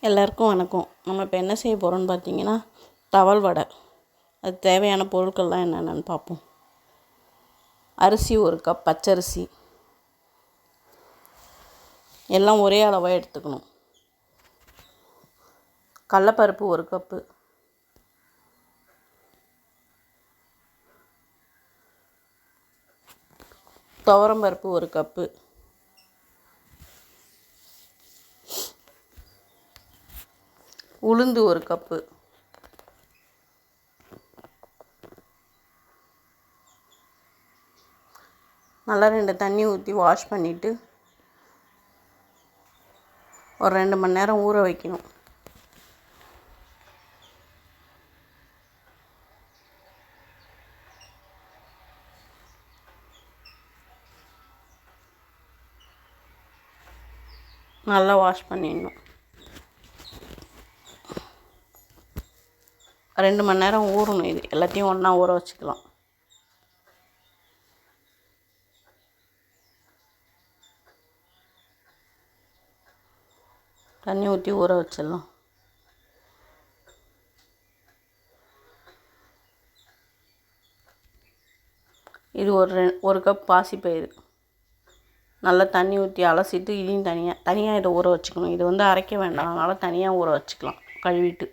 எல்லாருக்கும் வணக்கம். நம்ம இப்போ என்ன செய்ய போகிறோம்னு பார்த்தீங்கன்னா, தவல் வடை. அது தேவையான பொருட்கள்லாம் என்னென்னு பார்ப்போம். அரிசி 1 கப், பச்சரிசி எல்லாம் ஒரே அளவாக எடுத்துக்கணும். கடலப்பருப்பு 1 கப்பு, துவரம்பருப்பு 1 கப்பு, உளுந்து 1 கப்பு, நல்லா 2 தண்ணி ஊற்றி வாஷ் பண்ணிவிட்டு ஒரு 2 மணி நேரம் ஊற வைக்கணும். நல்லா வாஷ் பண்ணிடணும். 2 மணி நேரம் ஊறணும். இது எல்லாத்தையும் ஒன்றா ஊற வச்சுக்கலாம். தண்ணி ஊற்றி ஊற வச்சிடலாம். இது ஒரு கப் பாசிப்பயிறு நல்லா தண்ணி ஊற்றி அலசிட்டு இதையும் தனியாக இதை ஊற வச்சுக்கணும். இது அரைக்க வேண்டாம், அதனால் தனியாக ஊற வச்சுக்கலாம் கழுவிட்டு.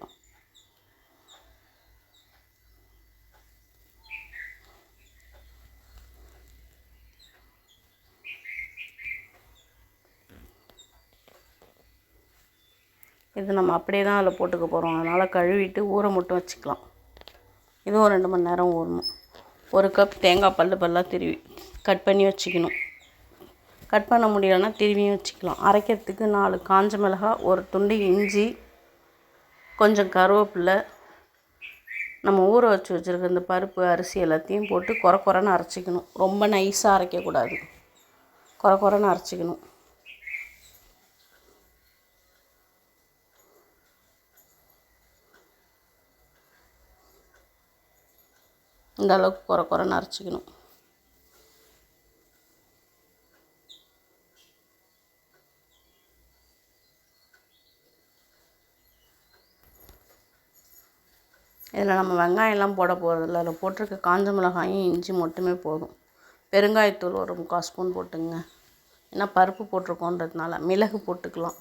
இது நம்ம அப்படியே தான் அதில் போட்டுக்க போகிறோம், அதனால் கழுவிட்டு ஊற மட்டும் வச்சுக்கலாம். இதுவும் 2 மணி நேரம் ஊறணும். 1 கப் தேங்காய் பல்லாக திருவி கட் பண்ணி வச்சுக்கணும். கட் பண்ண முடியலைன்னா திருவியும் வச்சுக்கலாம். அரைக்கிறதுக்கு 4 காஞ்ச மிளகாய், 1 துண்டு இஞ்சி, கொஞ்சம் கருவேப்பிலை, நம்ம ஊற வச்சுருக்க இந்த பருப்பு அரிசி எல்லாத்தையும் போட்டு குறைன்னு அரைச்சிக்கணும். ரொம்ப நைஸாக அரைக்கக்கூடாது, குறைன்னு அரைச்சிக்கணும். இந்த அளவுக்கு குறைன்னு அரைச்சிக்கணும். இதில் நம்ம வெங்காயம்லாம் போட போகிறதில்ல. அதில் போட்டிருக்க காஞ்ச மிளகாயும் இஞ்சி மட்டுமே போதும். பெருங்காயத்தூள் 1 3/4 ஸ்பூன் போட்டுங்க, ஏன்னா பருப்பு போட்டிருக்கோன்றதுனால. மிளகு போட்டுக்கலாம்,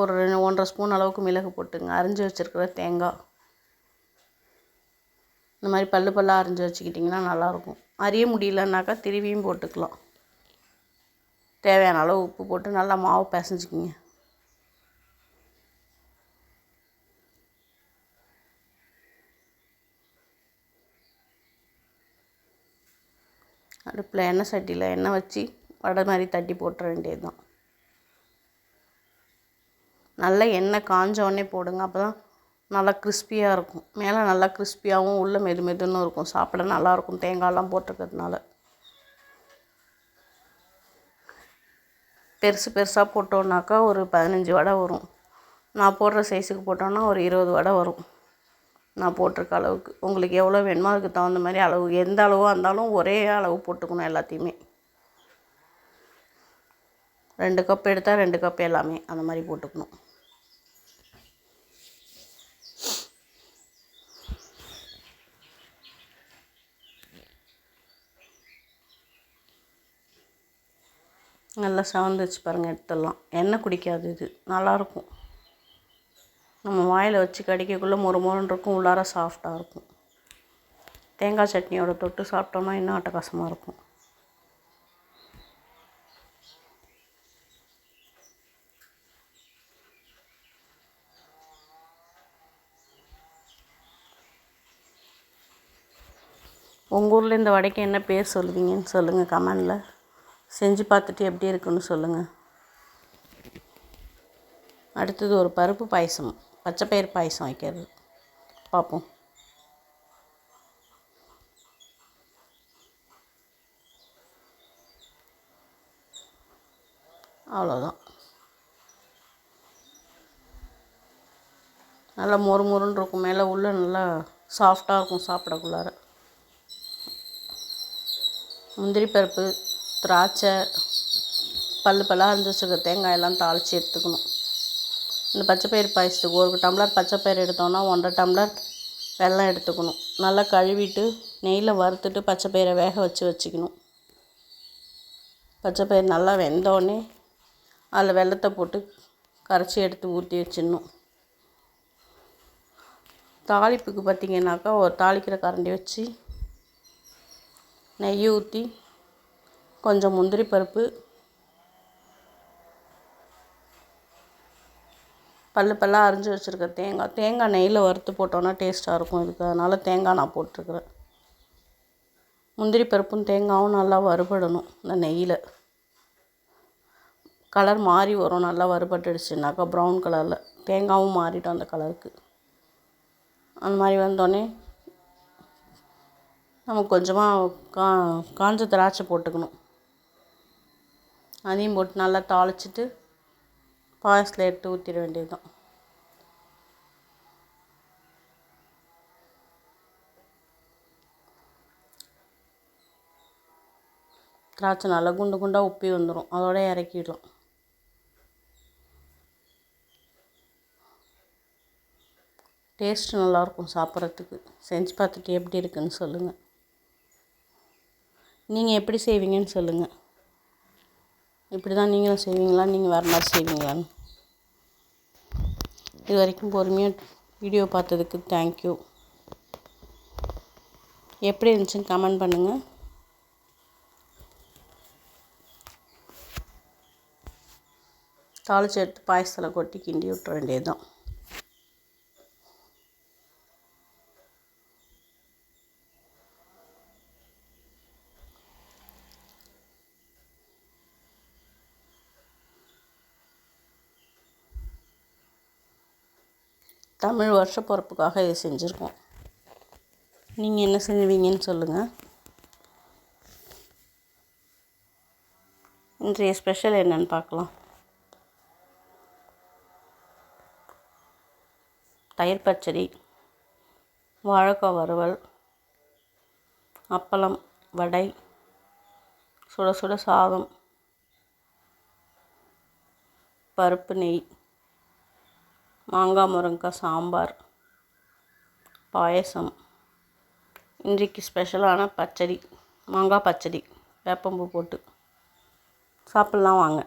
ஒரு 1.5 ஸ்பூன் அளவுக்கு மிளகு போட்டுங்க. அரிஞ்சு வச்சுருக்கிற தேங்காய் இந்த மாதிரி பல்லாக அரிஞ்சு வச்சுக்கிட்டிங்கன்னா நல்லாயிருக்கும். அரிய முடியலன்னாக்கா திருவியும் போட்டுக்கலாம். தேவையான அளவு உப்பு போட்டு நல்லா மாவு பிசைஞ்சிக்கிங்க. அடுப்பில் எண்ணெய் சட்டியில் எண்ணெய் வச்சு வடை மாதிரி தட்டி போட்டுற வேண்டியது தான். நல்லா எண்ணெய் காஞ்சோடனே போடுங்க, அப்போ தான் நல்லா கிறிஸ்பியாக இருக்கும். மேலே நல்லா கிறிஸ்பியாகவும் உள்ளே மெதுன்னு இருக்கும். சாப்பிட நல்லாயிருக்கும் தேங்காயெலாம் போட்டிருக்கிறதுனால. பெருசாக போட்டோன்னாக்கா ஒரு 15 வடை வரும். நான் போடுற சைஸுக்கு போட்டோன்னா ஒரு 20 வடை வரும். நான் போட்டிருக்க அளவுக்கு உங்களுக்கு எவ்வளோ வேணுமோ அதுக்கு தகுந்த மாதிரி அளவு, எந்த அளவாக இருந்தாலும் ஒரே அளவு போட்டுக்கணும் எல்லாத்தையுமே. 2 கப் எடுத்தால் 2 கப் எல்லாமே அந்த மாதிரி போட்டுக்கணும். நல்லா சவந்துச்சு பாருங்கள், எடுத்துடலாம். எண்ணெய் குடிக்காது, இது நல்லாயிருக்கும். நம்ம வாயில் வச்சு கடிக்கக்குள்ளே மொறுன்னு இருக்கும், உள்ளார சாஃப்டாக இருக்கும். தேங்காய் சட்னியோட தொட்டு சாப்பிட்டோம்னா இன்னும் அட்டகாசமாக இருக்கும். உங்கள் ஊரில் இந்த வடைக்கு என்ன பேர் சொல்லுவீங்கன்னு சொல்லுங்கள் கமெண்டில். செஞ்சு பார்த்துட்டு எப்படி இருக்குன்னு சொல்லுங்கள். அடுத்தது ஒரு பருப்பு பாயசம், பச்சைப்பயிறு பாயசம் வைக்கிறது பார்ப்போம். அவ்வளோதான். நல்லா மொறுன்னு இருக்கும், மேலே உள்ள நல்லா சாஃப்டாக இருக்கும் சாப்பிடக்குள்ளார. முந்திரி பருப்பு, திராட்சை, பல்லாக அரைஞ்சி வச்சுருக்க தேங்காயெல்லாம் தாளித்து எடுத்துக்கணும். இந்த பச்சைப்பயிறு பாயசத்துக்கு 1 டம்ளர் பச்சைப்பயிறு எடுத்தோன்னா 1.5 டம்ளர் வெல்லம் எடுத்துக்கணும். நல்லா கழுவிட்டு நெய்யில் வறுத்துட்டு பச்சைப்பயிரை வேக வச்சுக்கணும். பச்சைப்பயிறு நல்லா வெந்தோடனே அதில் வெல்லத்தை போட்டு கரைச்சி எடுத்து ஊற்றி வச்சிடணும். தாளிப்புக்கு பார்த்திங்கனாக்கா ஒரு தாளிக்கிற கரண்டி வச்சு நெய் ஊற்றி கொஞ்சம் முந்திரி பருப்பு, பல்லாக அரிஞ்சு வச்சுருக்க தேங்காய் நெய்யில் வறுத்து போட்டோன்னா டேஸ்ட்டாக இருக்கும் இதுக்கு. அதனால் தேங்காய் நான் போட்டிருக்கிறேன். முந்திரி பருப்பும் தேங்காயும் நல்லா வறுபடணும். இந்த நெய்யில் கலர் மாறி வரும். நல்லா வறுபட்டுடுச்சுனாக்கா ப்ரௌன் கலரில் தேங்காயும் மாறிடும் அந்த கலருக்கு. அந்த மாதிரி வந்தோடனே நம்ம கொஞ்சமாக காஞ்ச திராட்சை போட்டுக்கணும். அதையும் போட்டு நல்லா தாளிச்சிட்டு பாயசத்தில் எடுத்து ஊற்றிட வேண்டியது தான். திராட்சை நல்லா குண்டு குண்டாக உப்பி வந்துடும். அதோட இறக்கிடலாம். டேஸ்ட்டு நல்லாயிருக்கும் சாப்பிட்றதுக்கு. செஞ்சு பார்த்துட்டு எப்படி இருக்குன்னு சொல்லுங்கள். நீங்கள் எப்படி செய்வீங்கன்னு சொல்லுங்கள். இப்படி தான் நீங்களும் செய்வீங்களா, நீங்கள் வேறு மாதிரி செய்வீங்களான்னு. இது வரைக்கும் பொறுமையாக வீடியோ பார்த்ததுக்கு தேங்க்யூ. எப்படி இருந்துச்சுன்னு கமெண்ட் பண்ணுங்கள். தாளித்து எடுத்து பாயசத்தில் கொட்டி கிண்டி விட்டுற வேண்டியது தான். தமிழ் வருஷ பிறப்புக்காக இது செஞ்சுருக்கோம். நீங்கள் என்ன செய்வீங்கன்னு சொல்லுங்கள். இன்றைய ஸ்பெஷல் என்னன்னு பார்க்கலாம். தயிர் பச்சடி, வாழைக்காய் வறுவல், அப்பளம், வடை, சுட சுட சாதம், பருப்பு நெய், மாங்காய் முருங்கைக்காய் சாம்பார், பாயசம். இன்றைக்கு ஸ்பெஷலான பச்சடி, மாங்காய் பச்சடி, வேப்பம்பூ போட்டு சாப்பிட்லாம் வாங்க.